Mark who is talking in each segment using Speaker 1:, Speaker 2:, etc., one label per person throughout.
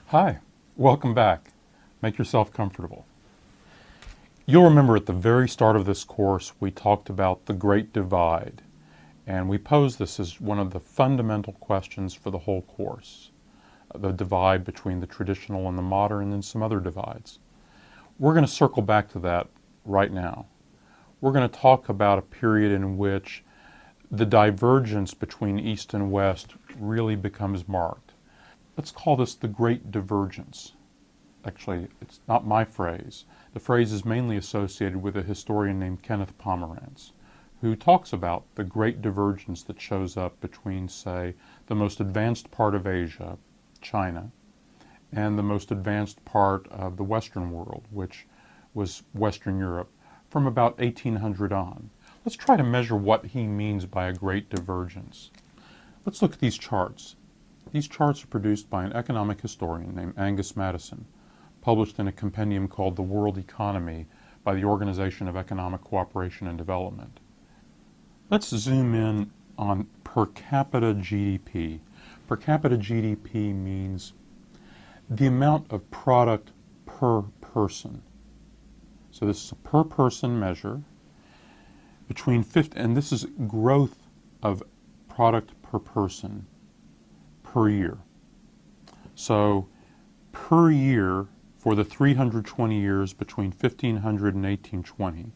Speaker 1: Hi, welcome back. Make yourself comfortable. You'll remember at the very start of this course we talked about the Great Divide, and we posed this as one of the fundamental questions for the whole course, the divide between the traditional and the modern and some other divides. We're going to circle back to that right now. We're going to talk about a period in which the divergence between East and West really becomes marked. Let's call this the Great Divergence. Actually, it's not my phrase. The phrase is mainly associated with a historian named Kenneth Pomerantz, who talks about the great divergence that shows up between, say, the most advanced part of Asia, China, and the most advanced part of the Western world, which was Western Europe, from about 1800 on. Let's try to measure what he means by a great divergence. Let's look at these charts. These charts are produced by an economic historian named Angus Maddison, published in a compendium called The World Economy by the Organization of Economic Cooperation and Development. Let's zoom in on per capita GDP. Per capita GDP means the amount of product per person. So this is a per person measure between 50, and this is growth of product per person per year. So per year for the 320 years between 1500 and 1820,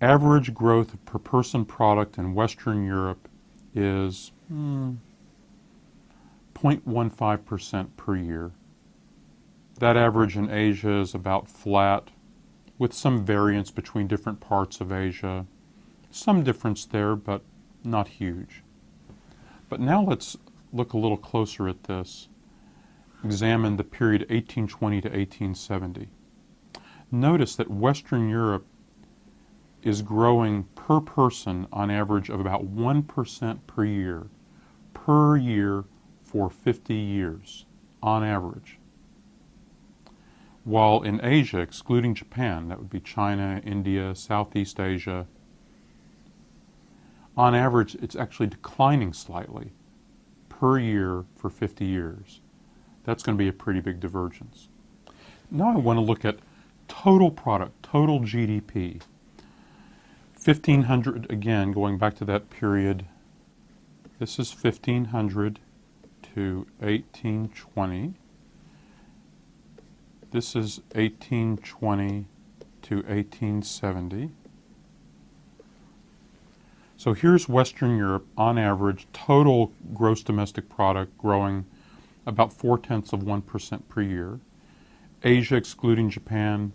Speaker 1: average growth of per person product in Western Europe is 0.15% per year. That average in Asia is about flat, with some variance between different parts of Asia. Some difference there, but not huge. But now let's look a little closer at this. Examine the period 1820 to 1870. Notice that Western Europe is growing per person on average of about 1% per year for 50 years, on average. While in Asia, excluding Japan, that would be China, India, Southeast Asia, on average it's actually declining slightly per year for 50 years. That's going to be a pretty big divergence. Now I want to look at total product, total GDP. 1500, again, going back to that period, this is 1500 to 1820. This is 1820 to 1870. So here's Western Europe, on average, total gross domestic product growing about 0.4% per year. Asia, excluding Japan,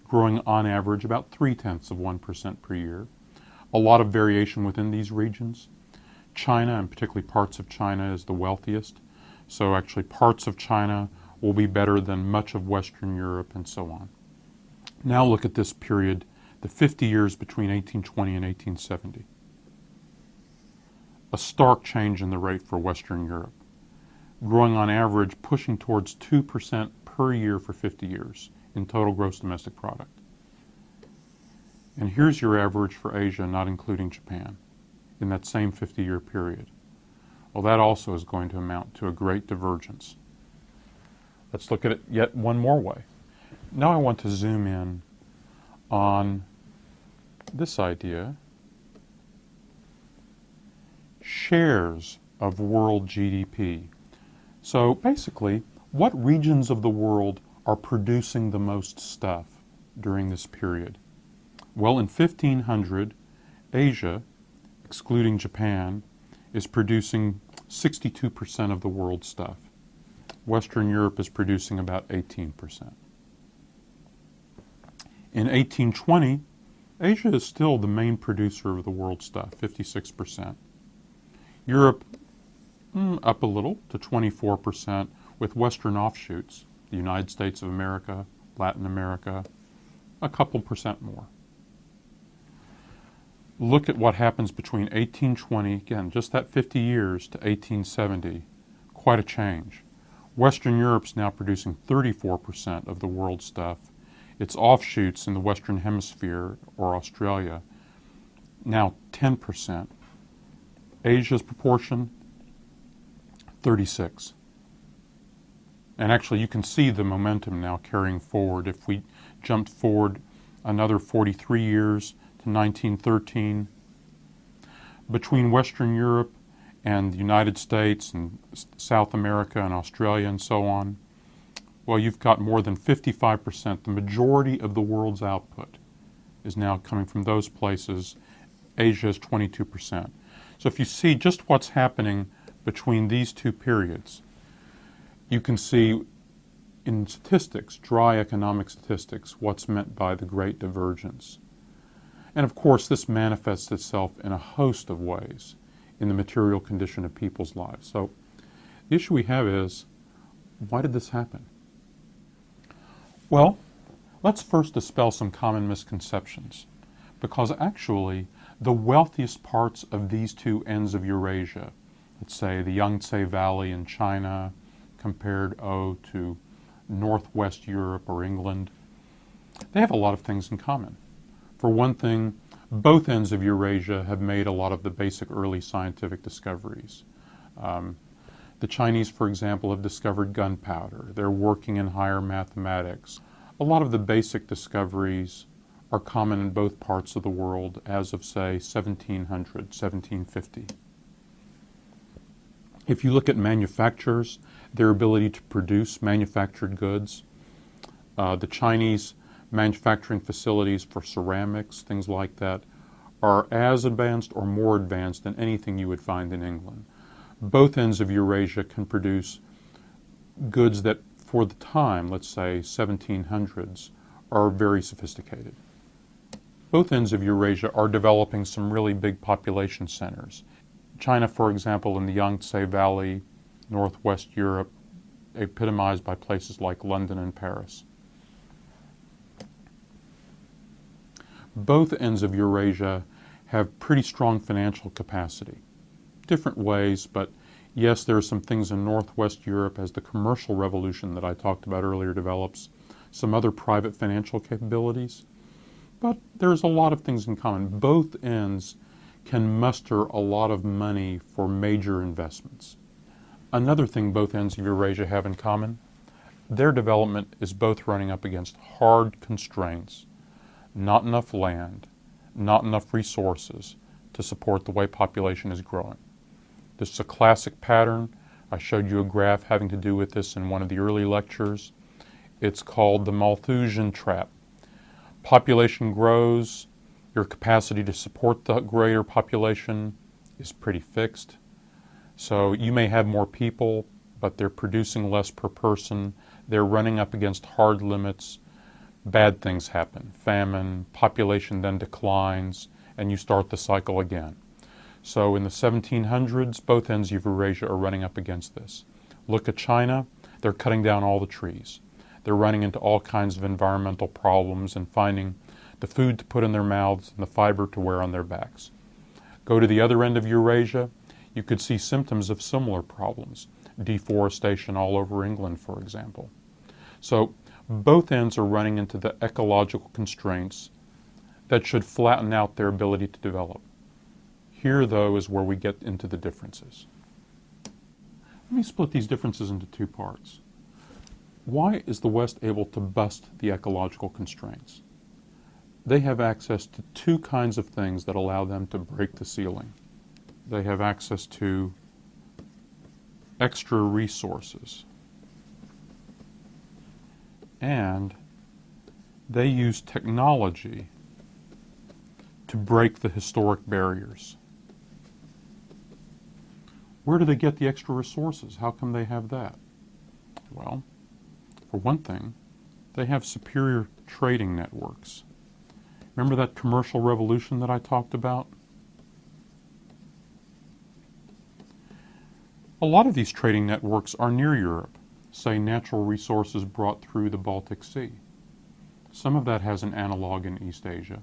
Speaker 1: growing on average about 0.3% per year. A lot of variation within these regions. China, and particularly parts of China, is the wealthiest. So actually parts of China will be better than much of Western Europe and so on. Now look at this period, the 50 years between 1820 and 1870. A stark change in the rate for Western Europe, growing on average pushing towards 2% per year for 50 years in total gross domestic product. And here's your average for Asia, not including Japan, in that same 50-year period. Well, that also is going to amount to a great divergence. Let's look at it yet one more way. Now I want to zoom in on this idea, shares of world GDP. So basically, what regions of the world are producing the most stuff during this period? Well, in 1500, Asia, excluding Japan, is producing 62% of the world's stuff. Western Europe is producing about 18%. In 1820, Asia is still the main producer of the world's stuff, 56%. Europe up a little to 24%, with Western offshoots, the United States of America, Latin America, a couple percent more. Look at what happens between 1820, again, just that 50 years, to 1870. Quite a change. Western Europe's now producing 34% of the world's stuff. Its offshoots in the Western Hemisphere, or Australia, now 10%. Asia's proportion, 36. And actually, you can see the momentum now carrying forward. If we jumped forward another 43 years to 1913, between Western Europe and the United States and South America and Australia and so on, well, you've got more than 55%. The majority of the world's output is now coming from those places. Asia is 22%. So if you see just what's happening between these two periods, you can see in statistics, dry economic statistics, what's meant by the Great Divergence. And of course, this manifests itself in a host of ways in the material condition of people's lives. So the issue we have is, why did this happen? Well, let's first dispel some common misconceptions, because actually the wealthiest parts of these two ends of Eurasia, let's say the Yangtze Valley in China compared to Northwest Europe or England, they have a lot of things in common. For one thing, both ends of Eurasia have made a lot of the basic early scientific discoveries. The Chinese, for example, have discovered gunpowder. They're working in higher mathematics. A lot of the basic discoveries are common in both parts of the world as of, say, 1700, 1750. If you look at manufacturers, their ability to produce manufactured goods, the Chinese manufacturing facilities for ceramics, things like that, are as advanced or more advanced than anything you would find in England. Both ends of Eurasia can produce goods that, for the time, let's say 1700s, are very sophisticated. Both ends of Eurasia are developing some really big population centers. China, for example, in the Yangtze Valley, Northwest Europe, epitomized by places like London and Paris. Both ends of Eurasia have pretty strong financial capacity. Different ways, but yes, there are some things in Northwest Europe as the commercial revolution that I talked about earlier develops, some other private financial capabilities, but there's a lot of things in common. Both ends can muster a lot of money for major investments. Another thing both ends of Eurasia have in common, their development is both running up against hard constraints. Not enough land, not enough resources to support the way population is growing. This is a classic pattern. I showed you a graph having to do with this in one of the early lectures. It's called the Malthusian trap. Population grows, your capacity to support the greater population is pretty fixed. So you may have more people, but they're producing less per person. They're running up against hard limits. Bad things happen. Famine, population then declines, and you start the cycle again. So in the 1700s, both ends of Eurasia are running up against this. Look at China, they're cutting down all the trees. They're running into all kinds of environmental problems and finding the food to put in their mouths and the fiber to wear on their backs. Go to the other end of Eurasia, you could see symptoms of similar problems. Deforestation all over England, for example. So both ends are running into the ecological constraints that should flatten out their ability to develop. Here, though, is where we get into the differences. Let me split these differences into two parts. Why is the West able to bust the ecological constraints? They have access to two kinds of things that allow them to break the ceiling. They have access to extra resources, and they use technology to break the historic barriers. Where do they get the extra resources? How come they have that? Well, for one thing, they have superior trading networks. Remember that commercial revolution that I talked about? A lot of these trading networks are near Europe, say natural resources brought through the Baltic Sea. Some of that has an analog in East Asia.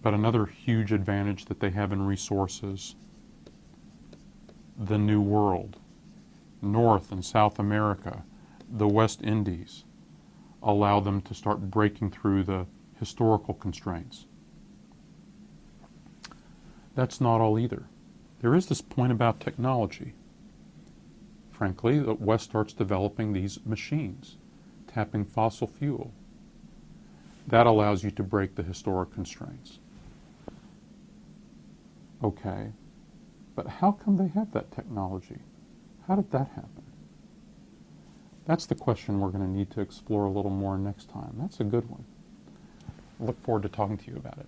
Speaker 1: But another huge advantage that they have in resources, the New World, North and South America, the West Indies, allow them to start breaking through the historical constraints. That's not all either. There is this point about technology. frankly, the West starts developing these machines, tapping fossil fuel. That allows you to break the historic constraints. Okay, but how come they have that technology? How did that happen? That's the question we're going to need to explore a little more next time. That's a good one. I look forward to talking to you about it.